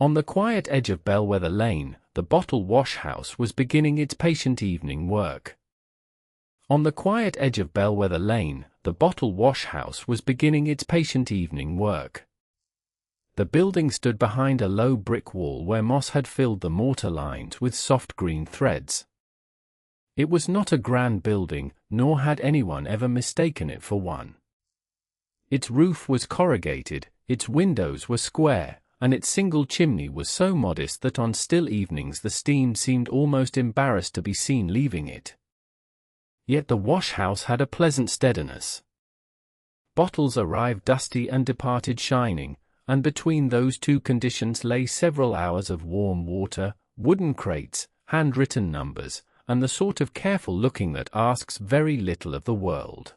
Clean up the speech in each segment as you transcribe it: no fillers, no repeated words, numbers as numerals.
On the quiet edge of Bellwether Lane, the bottle washhouse was beginning its patient evening work. On the quiet edge of Bellwether Lane, the bottle washhouse was beginning its patient evening work. The building stood behind a low brick wall where moss had filled the mortar lines with soft green threads. It was not a grand building, nor had anyone ever mistaken it for one. Its roof was corrugated, its windows were square, and its single chimney was so modest that on still evenings the steam seemed almost embarrassed to be seen leaving it. Yet the washhouse had a pleasant steadiness. Bottles arrived dusty and departed shining, and between those two conditions lay several hours of warm water, wooden crates, handwritten numbers, and the sort of careful looking that asks very little of the world.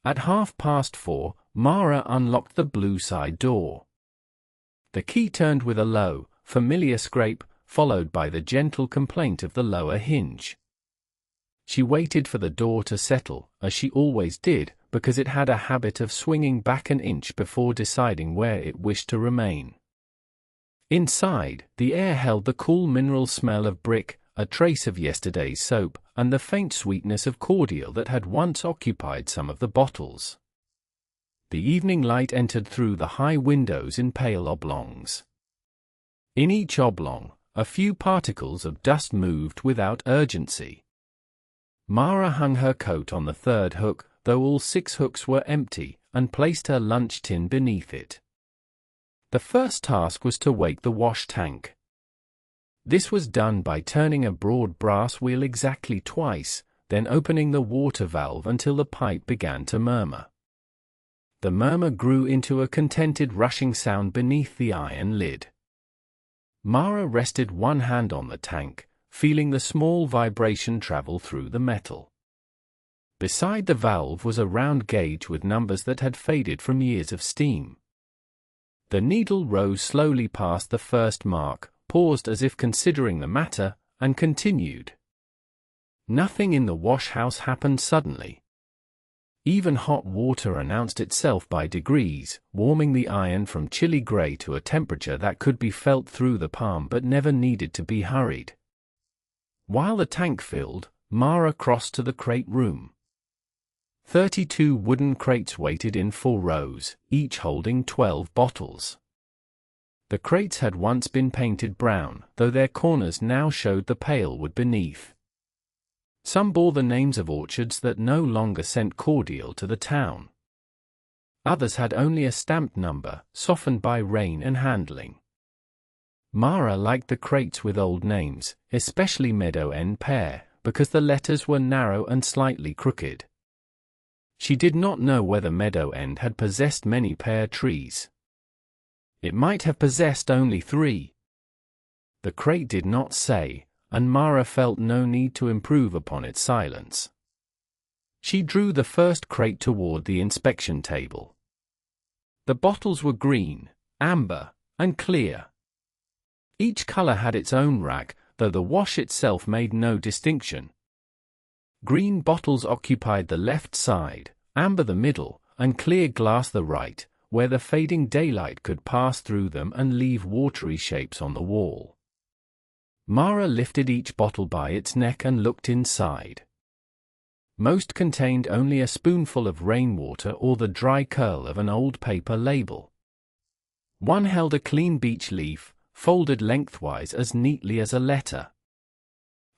At 4:30, Mara unlocked the blue side door. The key turned with a low, familiar scrape, followed by the gentle complaint of the lower hinge. She waited for the door to settle, as she always did, because it had a habit of swinging back an inch before deciding where it wished to remain. Inside, the air held the cool mineral smell of brick, a trace of yesterday's soap, and the faint sweetness of cordial that had once occupied some of the bottles. The evening light entered through the high windows in pale oblongs. In each oblong, a few particles of dust moved without urgency. Mara hung her coat on the third hook, though all 6 hooks were empty, and placed her lunch tin beneath it. The first task was to wake the wash tank. This was done by turning a broad brass wheel exactly twice, then opening the water valve until the pipe began to murmur. The murmur grew into a contented rushing sound beneath the iron lid. Mara rested one hand on the tank, feeling the small vibration travel through the metal. Beside the valve was a round gauge with numbers that had faded from years of steam. The needle rose slowly past the first mark, paused as if considering the matter, and continued. Nothing in the washhouse happened suddenly. Even hot water announced itself by degrees, warming the iron from chilly grey to a temperature that could be felt through the palm but never needed to be hurried. While the tank filled, Mara crossed to the crate room. 32 wooden crates waited in 4 rows, each holding 12 bottles. The crates had once been painted brown, though their corners now showed the pale wood beneath. Some bore the names of orchards that no longer sent cordial to the town. Others had only a stamped number, softened by rain and handling. Mara liked the crates with old names, especially Meadow End Pear, because the letters were narrow and slightly crooked. She did not know whether Meadow End had possessed many pear trees. It might have possessed only 3. The crate did not say, and Mara felt no need to improve upon its silence. She drew the first crate toward the inspection table. The bottles were green, amber, and clear. Each color had its own rack, though the wash itself made no distinction. Green bottles occupied the left side, amber the middle, and clear glass the right, where the fading daylight could pass through them and leave watery shapes on the wall. Mara lifted each bottle by its neck and looked inside. Most contained only a spoonful of rainwater or the dry curl of an old paper label. One held a clean beech leaf, folded lengthwise as neatly as a letter.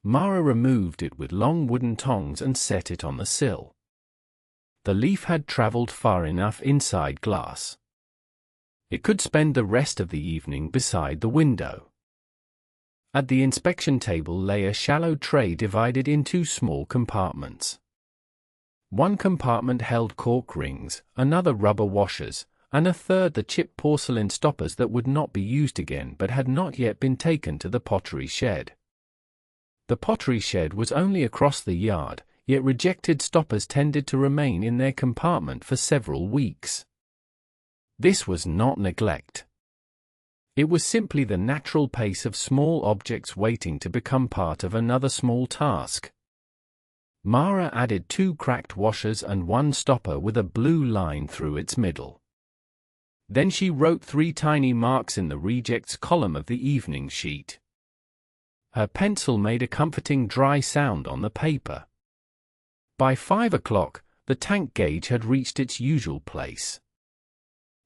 Mara removed it with long wooden tongs and set it on the sill. The leaf had traveled far enough inside glass. It could spend the rest of the evening beside the window. At the inspection table lay a shallow tray divided in 2 small compartments. One compartment held cork rings, another rubber washers, and a third the chipped porcelain stoppers that would not be used again but had not yet been taken to the pottery shed. The pottery shed was only across the yard, yet rejected stoppers tended to remain in their compartment for several weeks. This was not neglect. It was simply the natural pace of small objects waiting to become part of another small task. Mara added 2 cracked washers and 1 stopper with a blue line through its middle. Then she wrote 3 tiny marks in the rejects column of the evening sheet. Her pencil made a comforting dry sound on the paper. By 5 o'clock, the tank gauge had reached its usual place.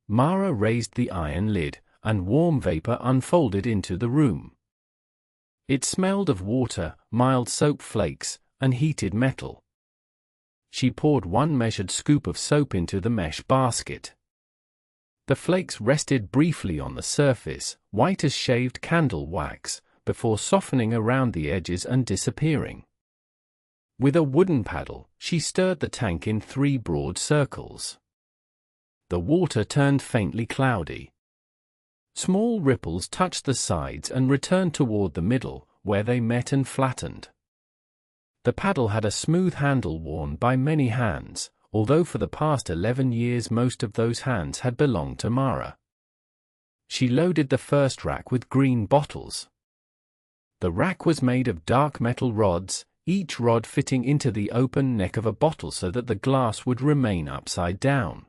Mara raised the iron lid, and warm vapor unfolded into the room. It smelled of water, mild soap flakes, and heated metal. She poured 1 measured scoop of soap into the mesh basket. The flakes rested briefly on the surface, white as shaved candle wax, before softening around the edges and disappearing. With a wooden paddle, she stirred the tank in 3 broad circles. The water turned faintly cloudy. Small ripples touched the sides and returned toward the middle, where they met and flattened. The paddle had a smooth handle worn by many hands, although for the past 11 years most of those hands had belonged to Mara. She loaded the first rack with green bottles. The rack was made of dark metal rods, each rod fitting into the open neck of a bottle so that the glass would remain upside down.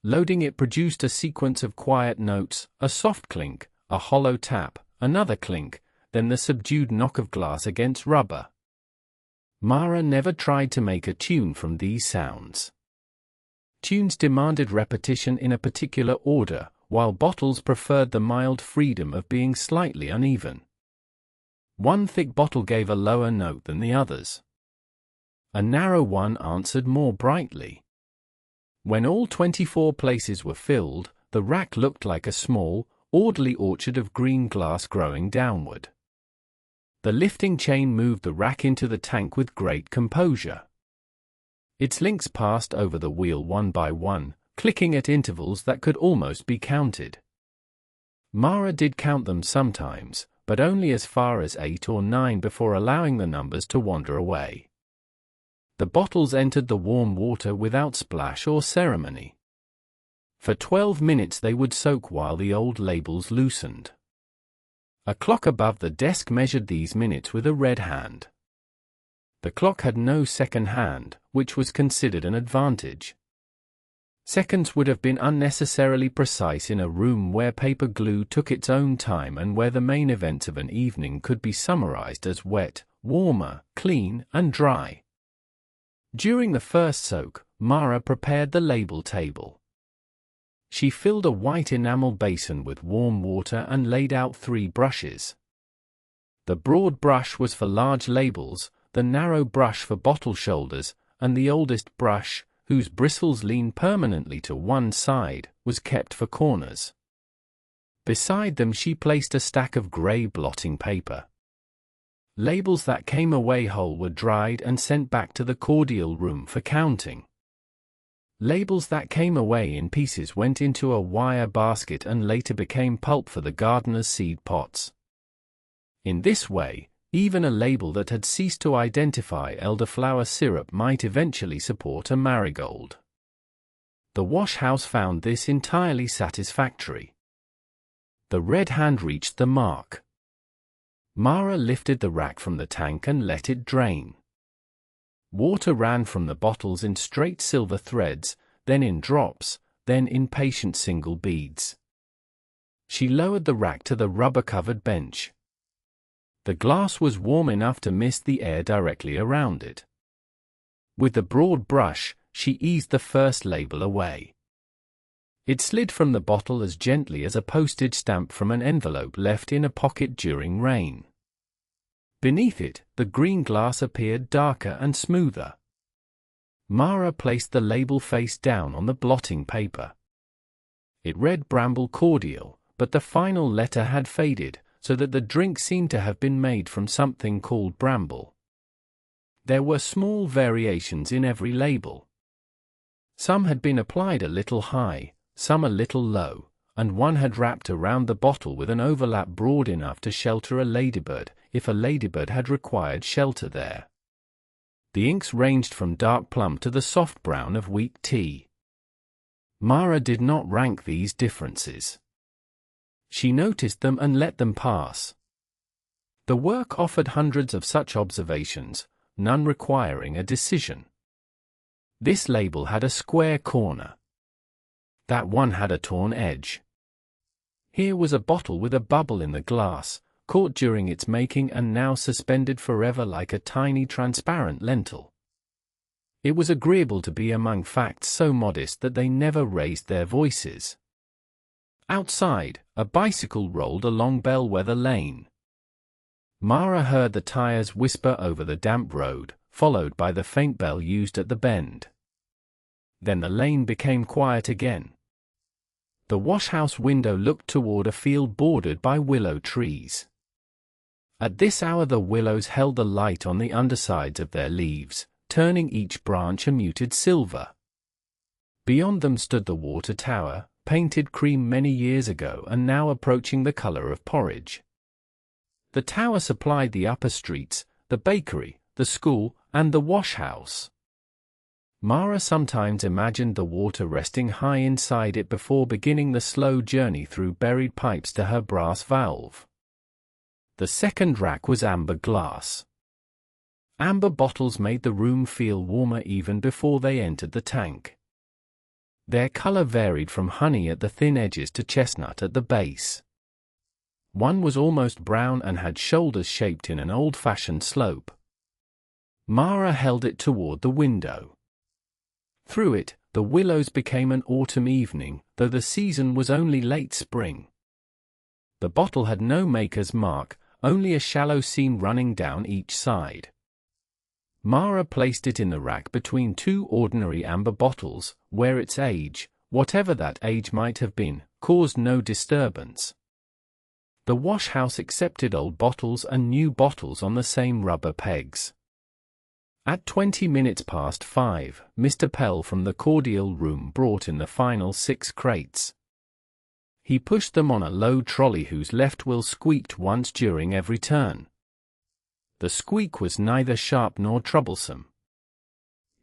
Loading it produced a sequence of quiet notes, a soft clink, a hollow tap, another clink, then the subdued knock of glass against rubber. Mara never tried to make a tune from these sounds. Tunes demanded repetition in a particular order, while bottles preferred the mild freedom of being slightly uneven. One thick bottle gave a lower note than the others. A narrow one answered more brightly. When all 24 places were filled, the rack looked like a small, orderly orchard of green glass growing downward. The lifting chain moved the rack into the tank with great composure. Its links passed over the wheel one by one, clicking at intervals that could almost be counted. Mara did count them sometimes, but only as far as 8 or 9 before allowing the numbers to wander away. The bottles entered the warm water without splash or ceremony. For 12 minutes they would soak while the old labels loosened. A clock above the desk measured these minutes with a red hand. The clock had no second hand, which was considered an advantage. Seconds would have been unnecessarily precise in a room where paper glue took its own time and where the main events of an evening could be summarized as wet, warmer, clean, and dry. During the first soak, Mara prepared the label table. She filled a white enamel basin with warm water and laid out 3 brushes. The broad brush was for large labels, the narrow brush for bottle shoulders, and the oldest brush, whose bristles leaned permanently to one side, was kept for corners. Beside them she placed a stack of grey blotting paper. Labels that came away whole were dried and sent back to the cordial room for counting. Labels that came away in pieces went into a wire basket and later became pulp for the gardener's seed pots. In this way, even a label that had ceased to identify elderflower syrup might eventually support a marigold. The Washhouse found this entirely satisfactory. The red hand reached the mark. Mara lifted the rack from the tank and let it drain. Water ran from the bottles in straight silver threads, then in drops, then in patient single beads. She lowered the rack to the rubber-covered bench. The glass was warm enough to mist the air directly around it. With the broad brush, she eased the first label away. It slid from the bottle as gently as a postage stamp from an envelope left in a pocket during rain. Beneath it, the green glass appeared darker and smoother. Mara placed the label face down on the blotting paper. It read Bramble Cordial, but the final letter had faded, so that the drink seemed to have been made from something called bramble. There were small variations in every label. Some had been applied a little high, some a little low, and one had wrapped around the bottle with an overlap broad enough to shelter a ladybird, if a ladybird had required shelter there. The inks ranged from dark plum to the soft brown of weak tea. Mara did not rank these differences. She noticed them and let them pass. The work offered hundreds of such observations, none requiring a decision. This label had a square corner. That one had a torn edge. Here was a bottle with a bubble in the glass, caught during its making and now suspended forever like a tiny transparent lentil. It was agreeable to be among facts so modest that they never raised their voices. Outside, a bicycle rolled along Bellwether Lane. Mara heard the tires whisper over the damp road, followed by the faint bell used at the bend. Then the lane became quiet again. The washhouse window looked toward a field bordered by willow trees. At this hour the willows held the light on the undersides of their leaves, turning each branch a muted silver. Beyond them stood the water tower, painted cream many years ago and now approaching the color of porridge. The tower supplied the upper streets, the bakery, the school, and the washhouse. Mara sometimes imagined the water resting high inside it before beginning the slow journey through buried pipes to her brass valve. The second rack was amber glass. Amber bottles made the room feel warmer even before they entered the tank. Their color varied from honey at the thin edges to chestnut at the base. One was almost brown and had shoulders shaped in an old-fashioned slope. Mara held it toward the window. Through it, the willows became an autumn evening, though the season was only late spring. The bottle had no maker's mark, only a shallow seam running down each side. Mara placed it in the rack between two ordinary amber bottles, where its age, whatever that age might have been, caused no disturbance. The washhouse accepted old bottles and new bottles on the same rubber pegs. At 5 Mr. Pell from the cordial room brought in the final 6 crates. He pushed them on a low trolley whose left wheel squeaked once during every turn. The squeak was neither sharp nor troublesome.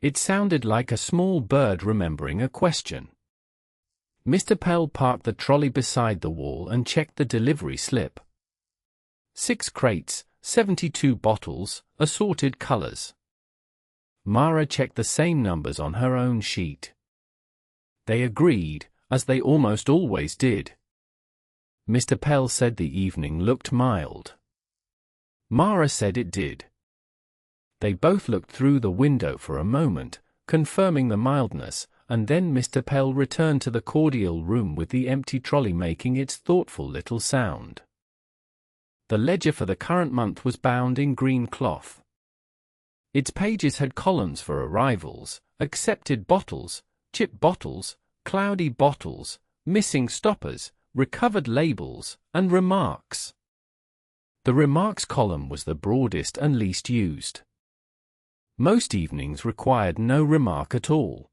It sounded like a small bird remembering a question. Mr. Pell parked the trolley beside the wall and checked the delivery slip. 6 crates, 72 bottles, assorted colors. Mara checked the same numbers on her own sheet. They agreed, as they almost always did. Mr. Pell said the evening looked mild. Mara said it did. They both looked through the window for a moment, confirming the mildness, and then Mr. Pell returned to the cordial room with the empty trolley making its thoughtful little sound. The ledger for the current month was bound in green cloth. Its pages had columns for arrivals, accepted bottles, chipped bottles, cloudy bottles, missing stoppers, recovered labels, and remarks. The remarks column was the broadest and least used. Most evenings required no remark at all.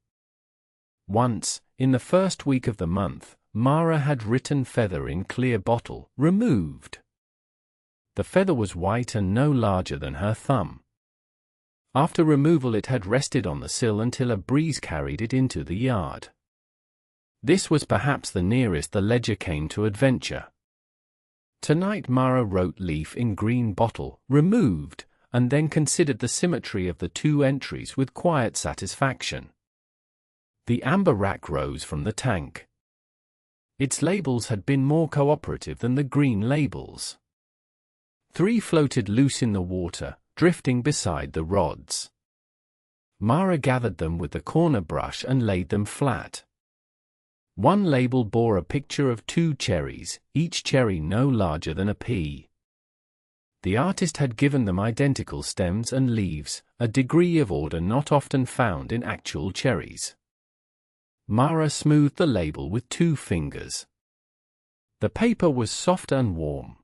Once, in the first week of the month, Mara had written feather in clear bottle, removed. The feather was white and no larger than her thumb. After removal it had rested on the sill until a breeze carried it into the yard. This was perhaps the nearest the ledger came to adventure. Tonight Mara wrote leaf in green bottle, removed, and then considered the symmetry of the 2 entries with quiet satisfaction. The amber rack rose from the tank. Its labels had been more cooperative than the green labels. 3 floated loose in the water, drifting beside the rods. Mara gathered them with the corner brush and laid them flat. One label bore a picture of 2 cherries, each cherry no larger than a pea. The artist had given them identical stems and leaves, a degree of order not often found in actual cherries. Mara smoothed the label with 2 fingers. The paper was soft and warm.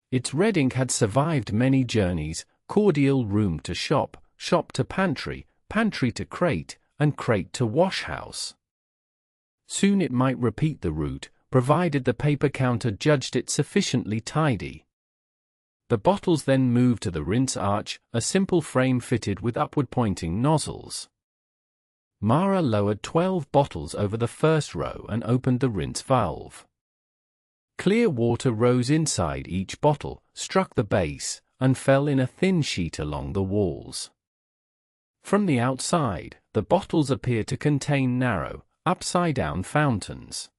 Its red ink had survived many journeys, cordial room to shop, shop to pantry, pantry to crate, and crate to washhouse. Soon it might repeat the route, provided the paper counter judged it sufficiently tidy. The bottles then moved to the rinse arch, a simple frame fitted with upward-pointing nozzles. Mara lowered 12 bottles over the first row and opened the rinse valve. Clear water rose inside each bottle, struck the base, and fell in a thin sheet along the walls. From the outside, the bottles appeared to contain narrow, upside-down fountains.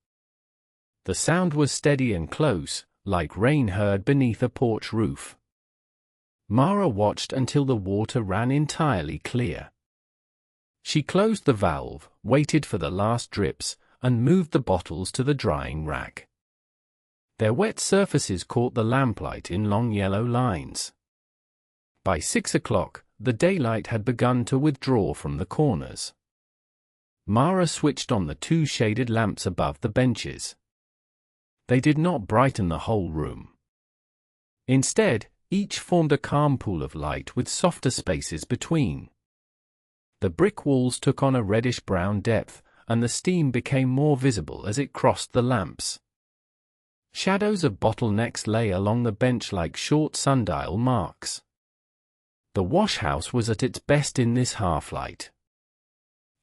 The sound was steady and close, like rain heard beneath a porch roof. Mara watched until the water ran entirely clear. She closed the valve, waited for the last drips, and moved the bottles to the drying rack. Their wet surfaces caught the lamplight in long yellow lines. By 6 o'clock, the daylight had begun to withdraw from the corners. Mara switched on the 2 shaded lamps above the benches. They did not brighten the whole room. Instead, each formed a calm pool of light with softer spaces between. The brick walls took on a reddish-brown depth, and the steam became more visible as it crossed the lamps. Shadows of bottlenecks lay along the bench like short sundial marks. The washhouse was at its best in this half-light.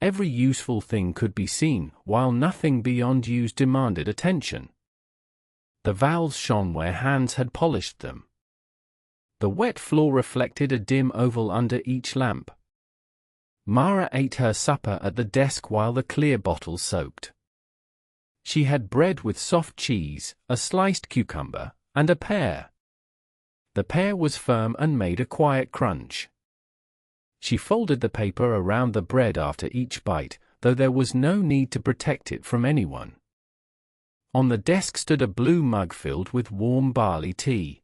Every useful thing could be seen, while nothing beyond use demanded attention. The valves shone where hands had polished them. The wet floor reflected a dim oval under each lamp. Mara ate her supper at the desk while the clear bottles soaked. She had bread with soft cheese, a sliced cucumber, and a pear. The pear was firm and made a quiet crunch. She folded the paper around the bread after each bite, though there was no need to protect it from anyone. On the desk stood a blue mug filled with warm barley tea.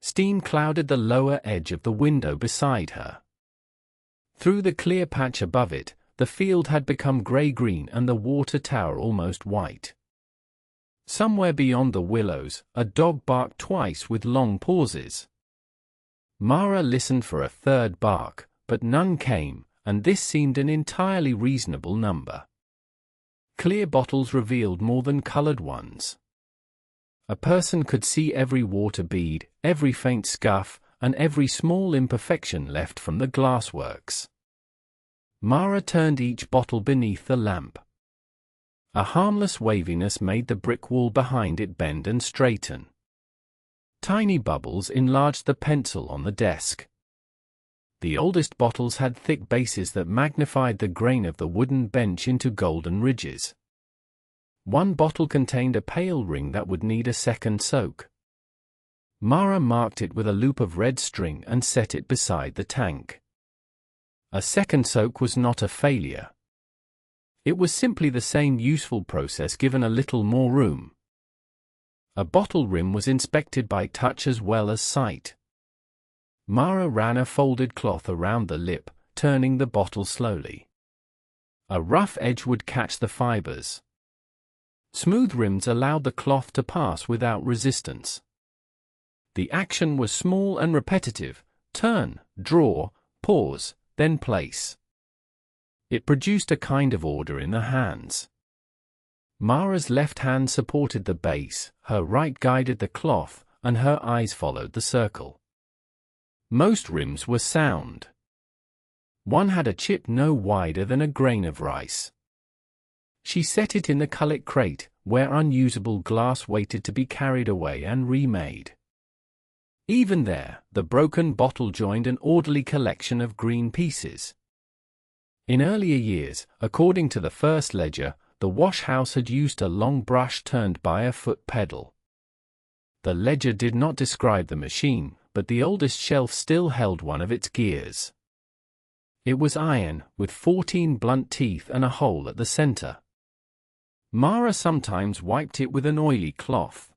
Steam clouded the lower edge of the window beside her. Through the clear patch above it, the field had become grey-green and the water tower almost white. Somewhere beyond the willows, a dog barked twice with long pauses. Mara listened for a third bark, but none came, and this seemed an entirely reasonable number. Clear bottles revealed more than coloured ones. A person could see every water bead, every faint scuff, and every small imperfection left from the glassworks. Mara turned each bottle beneath the lamp. A harmless waviness made the brick wall behind it bend and straighten. Tiny bubbles enlarged the pencil on the desk. The oldest bottles had thick bases that magnified the grain of the wooden bench into golden ridges. One bottle contained a pale ring that would need a second soak. Mara marked it with a loop of red string and set it beside the tank. A second soak was not a failure. It was simply the same useful process given a little more room. A bottle rim was inspected by touch as well as sight. Mara ran a folded cloth around the lip, turning the bottle slowly. A rough edge would catch the fibers. Smooth rims allowed the cloth to pass without resistance. The action was small and repetitive: turn, draw, pause, then place. It produced a kind of order in the hands. Mara's left hand supported the base, her right guided the cloth, and her eyes followed the circle. Most rims were sound. One had a chip no wider than a grain of rice. She set it in the cullet crate, where unusable glass waited to be carried away and remade. Even there, the broken bottle joined an orderly collection of green pieces. In earlier years, according to the first ledger, the washhouse had used a long brush turned by a foot pedal. The ledger did not describe the machine, but the oldest shelf still held one of its gears. It was iron, with 14 blunt teeth and a hole at the center. Mara sometimes wiped it with an oily cloth.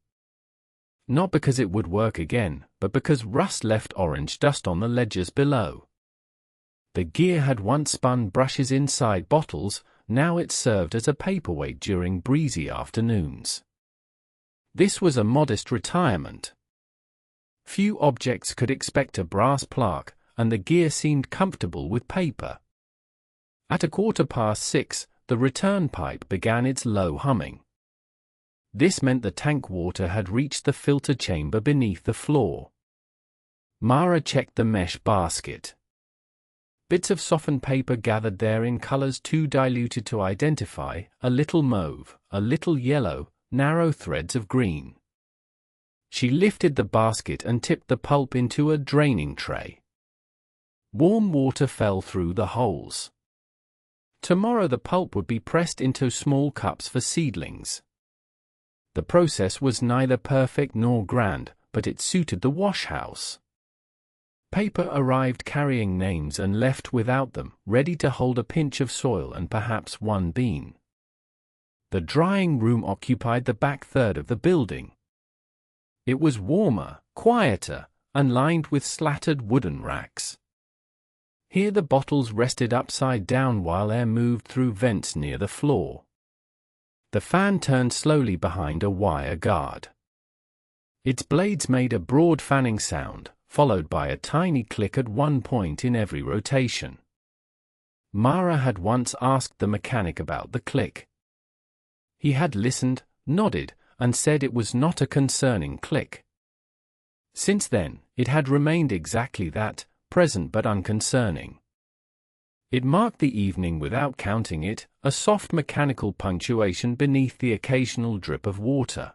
Not because it would work again, but because rust left orange dust on the ledgers below. The gear had once spun brushes inside bottles, now it served as a paperweight during breezy afternoons. This was a modest retirement. Few objects could expect a brass plaque, and the gear seemed comfortable with paper. At 6:15, the return pipe began its low humming. This meant the tank water had reached the filter chamber beneath the floor. Mara checked the mesh basket. Bits of softened paper gathered there in colors too diluted to identify, a little mauve, a little yellow, narrow threads of green. She lifted the basket and tipped the pulp into a draining tray. Warm water fell through the holes. Tomorrow the pulp would be pressed into small cups for seedlings. The process was neither perfect nor grand, but it suited the Washhouse. Paper arrived carrying names and left without them, ready to hold a pinch of soil and perhaps one bean. The drying room occupied the back third of the building. It was warmer, quieter, and lined with slatted wooden racks. Here the bottles rested upside down while air moved through vents near the floor. The fan turned slowly behind a wire guard. Its blades made a broad fanning sound, followed by a tiny click at one point in every rotation. Mara had once asked the mechanic about the click. He had listened, nodded, and said it was not a concerning click. Since then, it had remained exactly that, present but unconcerning. It marked the evening without counting it, a soft mechanical punctuation beneath the occasional drip of water.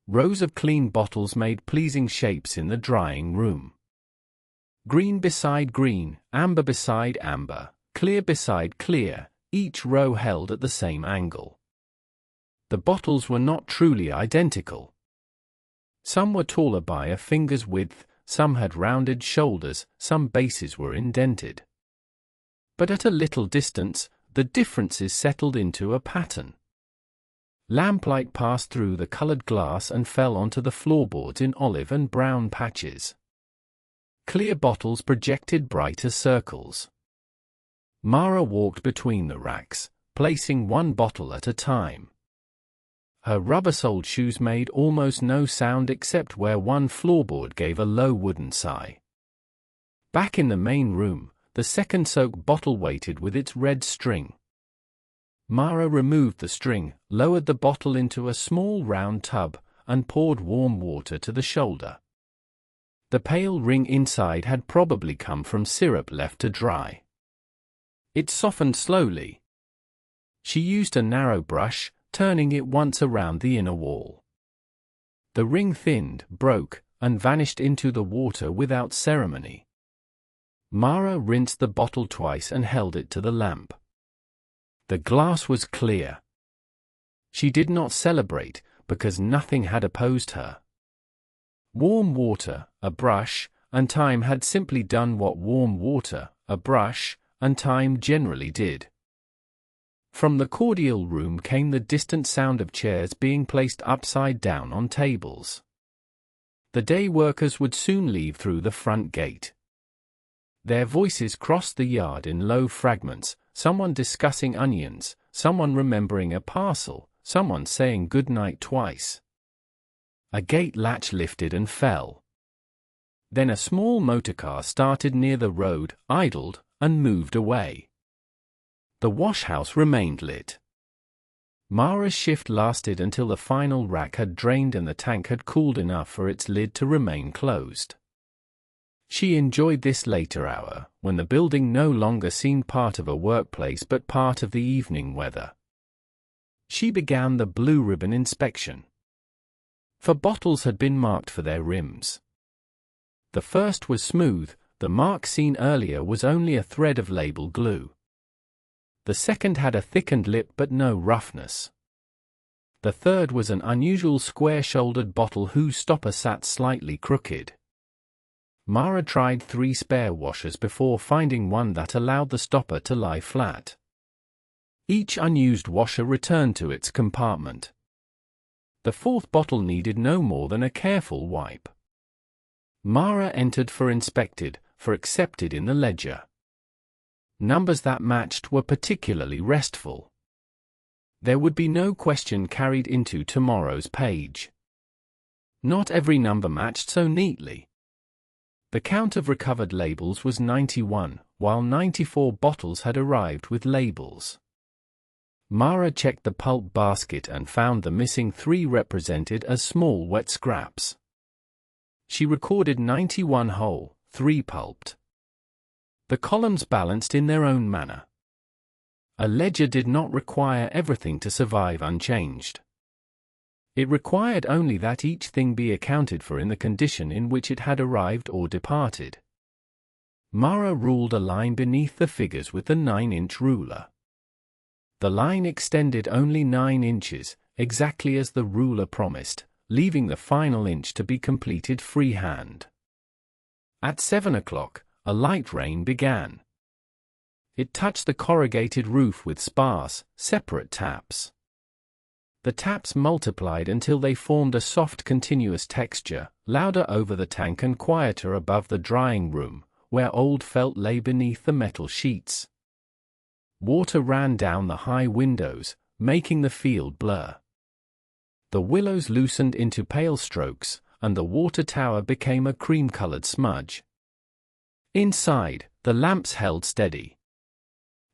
Rows of clean bottles made pleasing shapes in the drying room. Green beside green, amber beside amber, clear beside clear, each row held at the same angle. The bottles were not truly identical. Some were taller by a finger's width, some had rounded shoulders, some bases were indented. But at a little distance, the differences settled into a pattern. Lamplight passed through the colored glass and fell onto the floorboards in olive and brown patches. Clear bottles projected brighter circles. Mara walked between the racks, placing one bottle at a time. Her rubber-soled shoes made almost no sound except where one floorboard gave a low wooden sigh. Back in the main room, the second soak bottle waited with its red string. Mara removed the string, lowered the bottle into a small round tub, and poured warm water to the shoulder. The pale ring inside had probably come from syrup left to dry. It softened slowly. She used a narrow brush, turning it once around the inner wall. The ring thinned, broke, and vanished into the water without ceremony. Mara rinsed the bottle twice and held it to the lamp. The glass was clear. She did not celebrate, because nothing had opposed her. Warm water, a brush, and time had simply done what warm water, a brush, and time generally did. From the cordial room came the distant sound of chairs being placed upside down on tables. The day workers would soon leave through the front gate. Their voices crossed the yard in low fragments, someone discussing onions, someone remembering a parcel, someone saying good night twice. A gate latch lifted and fell. Then a small motorcar started near the road, idled, and moved away. The washhouse remained lit. Mara's shift lasted until the final rack had drained and the tank had cooled enough for its lid to remain closed. She enjoyed this later hour, when the building no longer seemed part of a workplace but part of the evening weather. She began the blue ribbon inspection. 4 bottles had been marked for their rims. The first was smooth, the mark seen earlier was only a thread of label glue. The second had a thickened lip but no roughness. The third was an unusual square-shouldered bottle whose stopper sat slightly crooked. Mara tried 3 spare washers before finding one that allowed the stopper to lie flat. Each unused washer returned to its compartment. The 4th bottle needed no more than a careful wipe. Mara entered for inspected, for accepted in the ledger. Numbers that matched were particularly restful. There would be no question carried into tomorrow's page. Not every number matched so neatly. The count of recovered labels was 91, while 94 bottles had arrived with labels. Mara checked the pulp basket and found the missing 3 represented as small wet scraps. She recorded 91 whole, 3 pulped. The columns balanced in their own manner. A ledger did not require everything to survive unchanged. It required only that each thing be accounted for in the condition in which it had arrived or departed. Mara ruled a line beneath the figures with the 9-inch ruler. The line extended only 9 inches, exactly as the ruler promised, leaving the final inch to be completed freehand. At 7 o'clock, a light rain began. It touched the corrugated roof with sparse, separate taps. The taps multiplied until they formed a soft continuous texture, louder over the tank and quieter above the drying room, where old felt lay beneath the metal sheets. Water ran down the high windows, making the field blur. The willows loosened into pale strokes, and the water tower became a cream-colored smudge. Inside, the lamps held steady.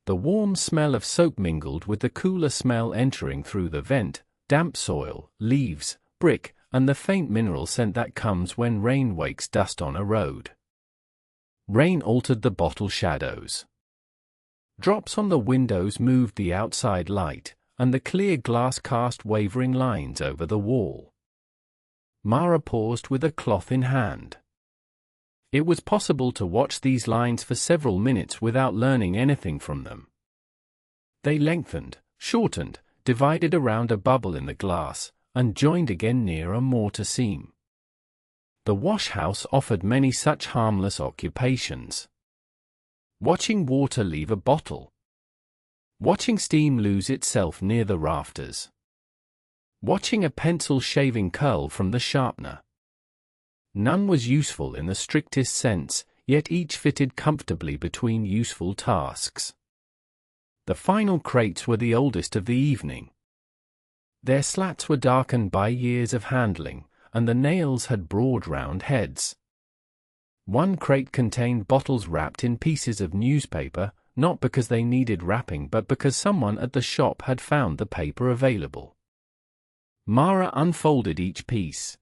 The warm smell of soap mingled with the cooler smell entering through the vent, damp soil, leaves, brick, and the faint mineral scent that comes when rain wakes dust on a road. Rain altered the bottle shadows. Drops on the windows moved the outside light, and the clear glass cast wavering lines over the wall. Mara paused with a cloth in hand. It was possible to watch these lines for several minutes without learning anything from them. They lengthened, shortened, divided around a bubble in the glass, and joined again near a mortar seam. The washhouse offered many such harmless occupations. Watching water leave a bottle. Watching steam lose itself near the rafters. Watching a pencil shaving curl from the sharpener. None was useful in the strictest sense, yet each fitted comfortably between useful tasks. The final crates were the oldest of the evening. Their slats were darkened by years of handling, and the nails had broad round heads. One crate contained bottles wrapped in pieces of newspaper, not because they needed wrapping but because someone at the shop had found the paper available. Mara unfolded each piece.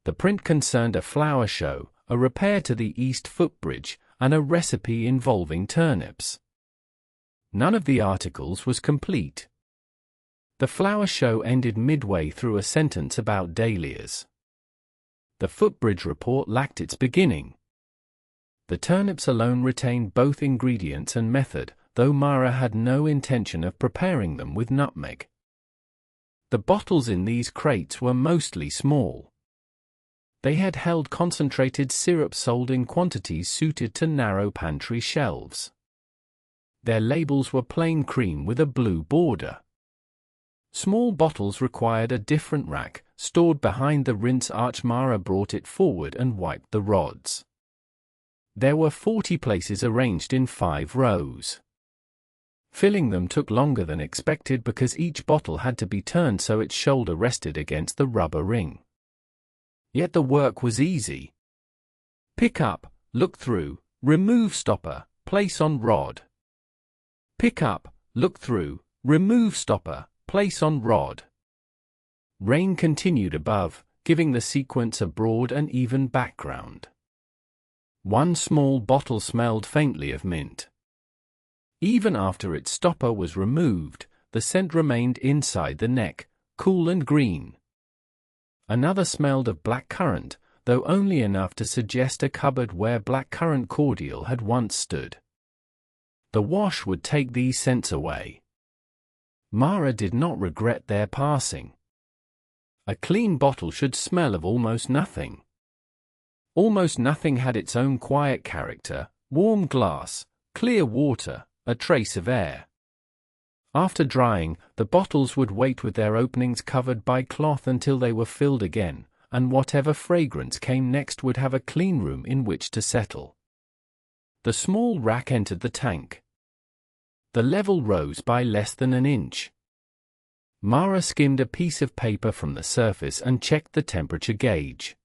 The print concerned a flower show, a repair to the East Footbridge, and a recipe involving turnips. None of the articles was complete. The flower show ended midway through a sentence about dahlias. The Footbridge report lacked its beginning. The turnips alone retained both ingredients and method, though Mara had no intention of preparing them with nutmeg. The bottles in these crates were mostly small. They had held concentrated syrup sold in quantities suited to narrow pantry shelves. Their labels were plain cream with a blue border. Small bottles required a different rack, stored behind the rinse arch. Mara brought it forward and wiped the rods. There were 40 places arranged in 5 rows. Filling them took longer than expected because each bottle had to be turned so its shoulder rested against the rubber ring. Yet the work was easy. Pick up, look through, remove stopper, place on rod. Pick up, look through, remove stopper, place on rod. Rain continued above, giving the sequence a broad and even background. One small bottle smelled faintly of mint. Even after its stopper was removed, the scent remained inside the neck, cool and green. Another smelled of blackcurrant, though only enough to suggest a cupboard where blackcurrant cordial had once stood. The wash would take these scents away. Mara did not regret their passing. A clean bottle should smell of almost nothing. Almost nothing had its own quiet character, warm glass, clear water, a trace of air. After drying, the bottles would wait with their openings covered by cloth until they were filled again, and whatever fragrance came next would have a clean room in which to settle. The small rack entered the tank. The level rose by less than an inch. Mara skimmed a piece of paper from the surface and checked the temperature gauge.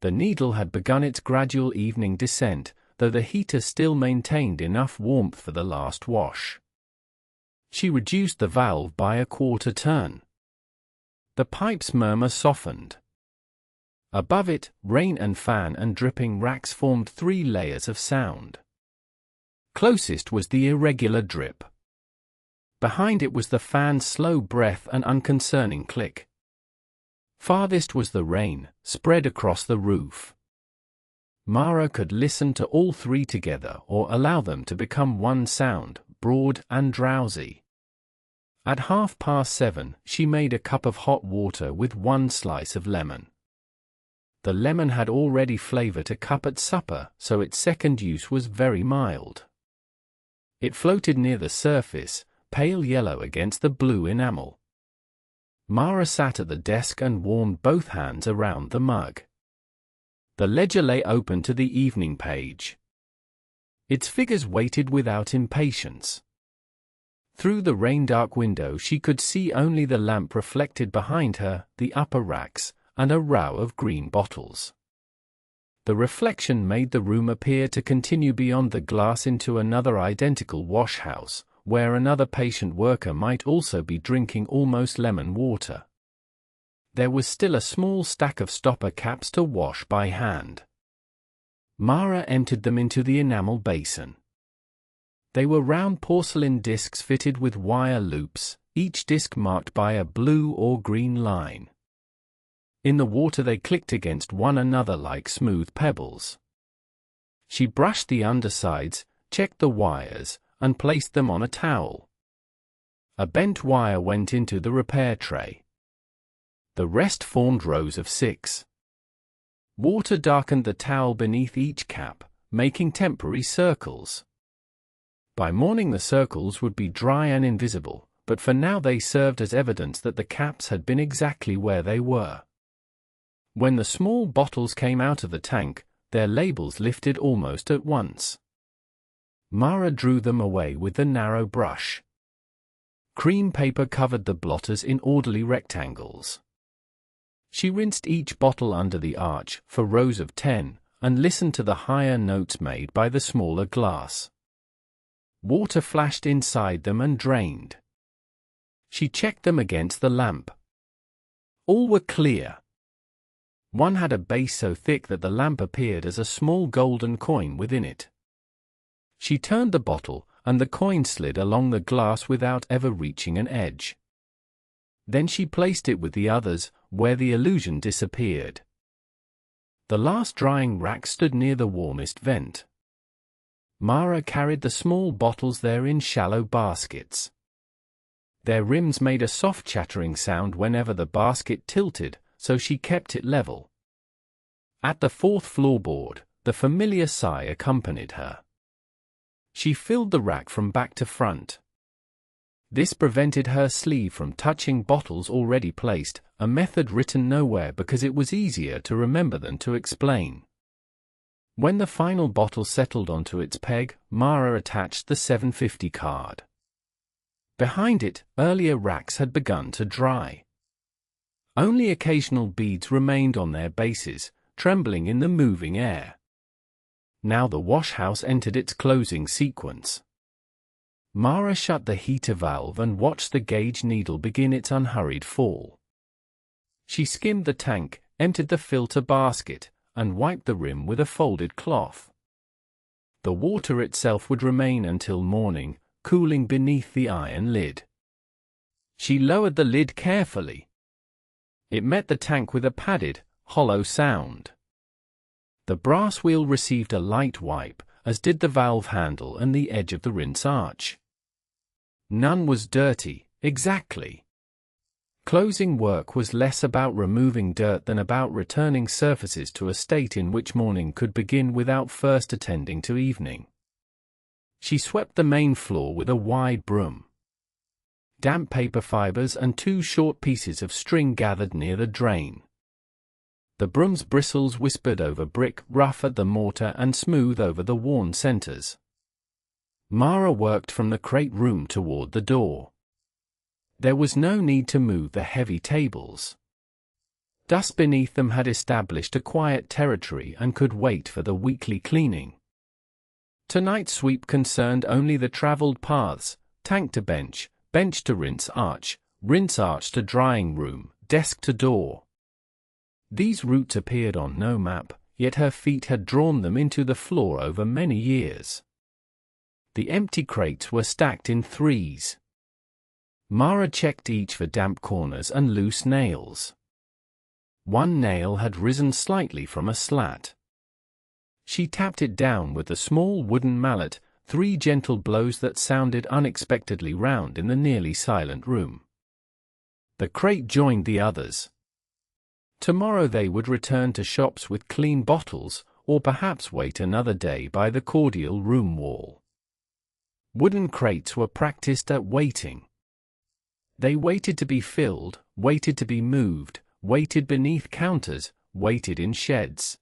The needle had begun its gradual evening descent, though the heater still maintained enough warmth for the last wash. She reduced the valve by a quarter turn. The pipe's murmur softened. Above it, rain and fan and dripping racks formed 3 layers of sound. Closest was the irregular drip. Behind it was the fan's slow breath and unconcerning click. Farthest was the rain, spread across the roof. Mara could listen to all 3 together or allow them to become one sound, broad and drowsy. At 7:30, she made a cup of hot water with 1 slice of lemon. The lemon had already flavored a cup at supper, so its second use was very mild. It floated near the surface, pale yellow against the blue enamel. Mara sat at the desk and warmed both hands around the mug. The ledger lay open to the evening page. Its figures waited without impatience. Through the rain-dark window she could see only the lamp reflected behind her, the upper racks, and a row of green bottles. The reflection made the room appear to continue beyond the glass into another identical washhouse, where another patient worker might also be drinking almost lemon water. There was still a small stack of stopper caps to wash by hand. Mara emptied them into the enamel basin. They were round porcelain discs fitted with wire loops, each disc marked by a blue or green line. In the water they clicked against one another like smooth pebbles. She brushed the undersides, checked the wires, and placed them on a towel. A bent wire went into the repair tray. The rest formed rows of 6. Water darkened the towel beneath each cap, making temporary circles. By morning the circles would be dry and invisible, but for now they served as evidence that the caps had been exactly where they were. When the small bottles came out of the tank, their labels lifted almost at once. Mara drew them away with the narrow brush. Cream paper covered the blotters in orderly rectangles. She rinsed each bottle under the arch for rows of 10, and listened to the higher notes made by the smaller glass. Water flashed inside them and drained. She checked them against the lamp. All were clear. One had a base so thick that the lamp appeared as a small golden coin within it. She turned the bottle, and the coin slid along the glass without ever reaching an edge. Then she placed it with the others, where the illusion disappeared. The last drying rack stood near the warmest vent. Mara carried the small bottles there in shallow baskets. Their rims made a soft chattering sound whenever the basket tilted, so she kept it level. At the 4th floorboard, the familiar sigh accompanied her. She filled the rack from back to front. This prevented her sleeve from touching bottles already placed, a method written nowhere because it was easier to remember than to explain. When the final bottle settled onto its peg, Mara attached the 750 card. Behind it, earlier racks had begun to dry. Only occasional beads remained on their bases, trembling in the moving air. Now the washhouse entered its closing sequence. Mara shut the heater valve and watched the gauge needle begin its unhurried fall. She skimmed the tank, emptied the filter basket, and wiped the rim with a folded cloth. The water itself would remain until morning, cooling beneath the iron lid. She lowered the lid carefully. It met the tank with a padded, hollow sound. The brass wheel received a light wipe, as did the valve handle and the edge of the rinse arch. None was dirty, exactly. Closing work was less about removing dirt than about returning surfaces to a state in which morning could begin without first attending to evening. She swept the main floor with a wide broom. Damp paper fibers and 2 short pieces of string gathered near the drain. The broom's bristles whispered over brick, rough at the mortar and smooth over the worn centers. Mara worked from the crate room toward the door. There was no need to move the heavy tables. Dust beneath them had established a quiet territory and could wait for the weekly cleaning. Tonight's sweep concerned only the traveled paths, tank to bench to rinse arch to drying room, desk to door. These routes appeared on no map, yet her feet had drawn them into the floor over many years. The empty crates were stacked in 3s. Mara checked each for damp corners and loose nails. One nail had risen slightly from a slat. She tapped it down with a small wooden mallet, 3 gentle blows that sounded unexpectedly round in the nearly silent room. The crate joined the others. Tomorrow they would return to shops with clean bottles, or perhaps wait another day by the cordial room wall. Wooden crates were practiced at waiting. They waited to be filled, waited to be moved, waited beneath counters, waited in sheds.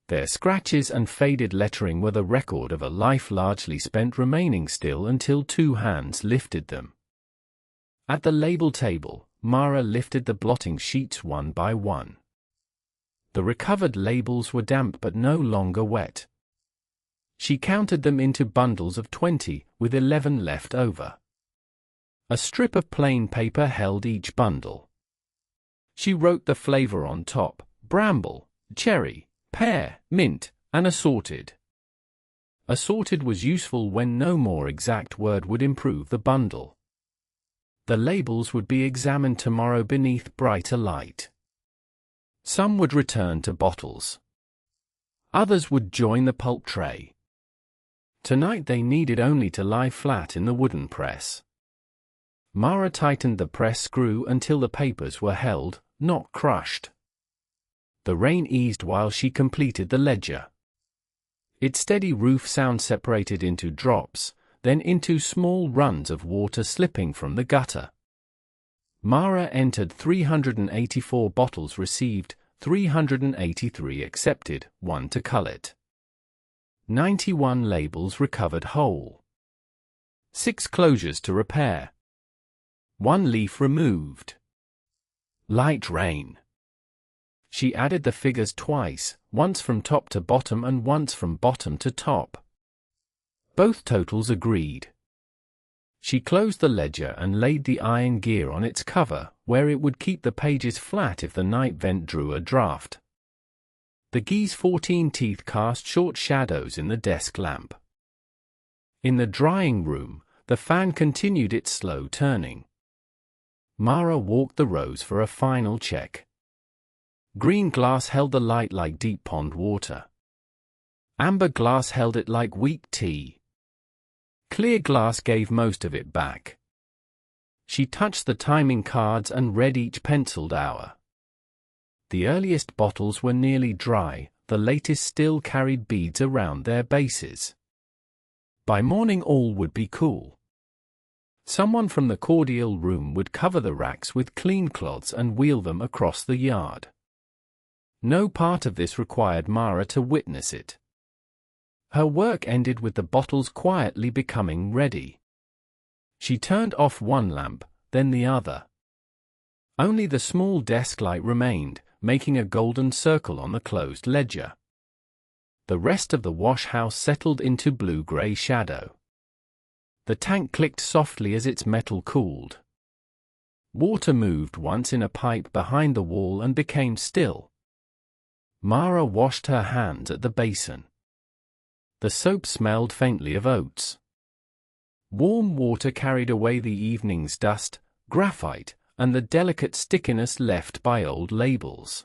Their scratches and faded lettering were the record of a life largely spent remaining still until 2 hands lifted them. At the label table, Mara lifted the blotting sheets one by one. The recovered labels were damp but no longer wet. She counted them into bundles of 20, with 11 left over. A strip of plain paper held each bundle. She wrote the flavor on top: bramble, cherry, pear, mint, and assorted. Assorted was useful when no more exact word would improve the bundle. The labels would be examined tomorrow beneath brighter light. Some would return to bottles. Others would join the pulp tray. Tonight they needed only to lie flat in the wooden press. Mara tightened the press screw until the papers were held, not crushed. The rain eased while she completed the ledger. Its steady roof sound separated into drops, then into small runs of water slipping from the gutter. Mara entered 384 bottles received, 383 accepted, 1 to cullet. 91 labels recovered whole. 6 closures to repair. 1 leaf removed. Light rain. She added the figures twice, once from top to bottom and once from bottom to top. Both totals agreed. She closed the ledger and laid the iron gear on its cover, where it would keep the pages flat if the night vent drew a draft. The gee's 14 teeth cast short shadows in the desk lamp. In the drying room, the fan continued its slow turning. Mara walked the rows for a final check. Green glass held the light like deep pond water. Amber glass held it like weak tea. Clear glass gave most of it back. She touched the timing cards and read each penciled hour. The earliest bottles were nearly dry, the latest still carried beads around their bases. By morning all would be cool. Someone from the cordial room would cover the racks with clean cloths and wheel them across the yard. No part of this required Mara to witness it. Her work ended with the bottles quietly becoming ready. She turned off one lamp, then the other. Only the small desk light remained, making a golden circle on the closed ledger. The rest of the washhouse settled into blue-gray shadow. The tank clicked softly as its metal cooled. Water moved once in a pipe behind the wall and became still. Mara washed her hands at the basin. The soap smelled faintly of oats. Warm water carried away the evening's dust, graphite, and the delicate stickiness left by old labels.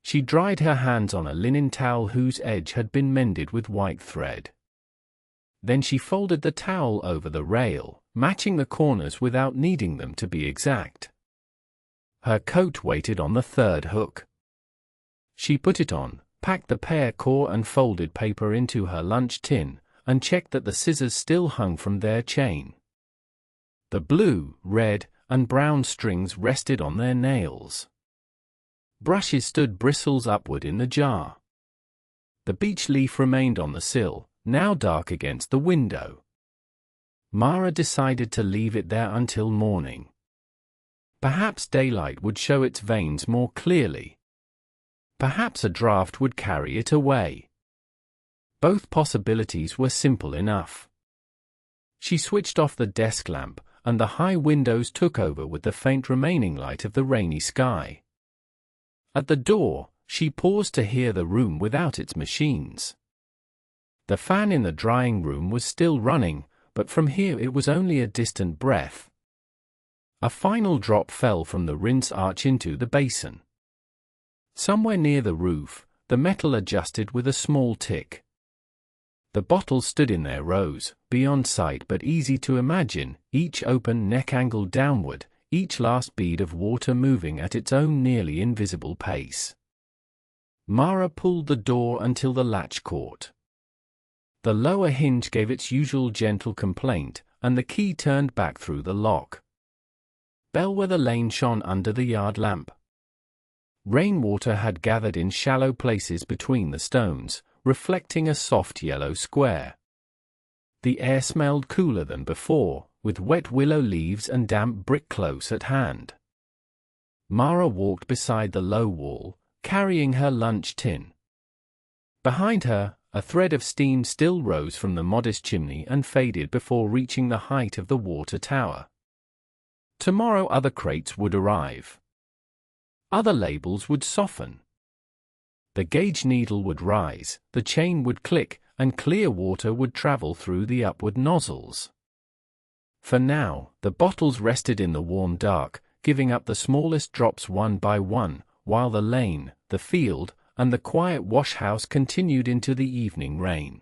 She dried her hands on a linen towel whose edge had been mended with white thread. Then she folded the towel over the rail, matching the corners without needing them to be exact. Her coat waited on the third hook. She put it on, packed the pear core and folded paper into her lunch tin, and checked that the scissors still hung from their chain. The blue, red, and brown strings rested on their nails. Brushes stood bristles upward in the jar. The beech leaf remained on the sill, now dark against the window. Mara decided to leave it there until morning. Perhaps daylight would show its veins more clearly. Perhaps a draft would carry it away. Both possibilities were simple enough. She switched off the desk lamp, and the high windows took over with the faint remaining light of the rainy sky. At the door, she paused to hear the room without its machines. The fan in the drying room was still running, but from here it was only a distant breath. A final drop fell from the rinse arch into the basin. Somewhere near the roof, the metal adjusted with a small tick. The bottles stood in their rows, beyond sight but easy to imagine, each open neck angled downward, each last bead of water moving at its own nearly invisible pace. Mara pulled the door until the latch caught. The lower hinge gave its usual gentle complaint, and the key turned back through the lock. Bellwether Lane shone under the yard lamp. Rainwater had gathered in shallow places between the stones, reflecting a soft yellow square. The air smelled cooler than before, with wet willow leaves and damp brick close at hand. Mara walked beside the low wall, carrying her lunch tin. Behind her, a thread of steam still rose from the modest chimney and faded before reaching the height of the water tower. Tomorrow other crates would arrive. Other labels would soften. The gauge needle would rise, the chain would click, and clear water would travel through the upward nozzles. For now, the bottles rested in the warm dark, giving up the smallest drops one by one, while the lane, the field, and the quiet washhouse continued into the evening rain.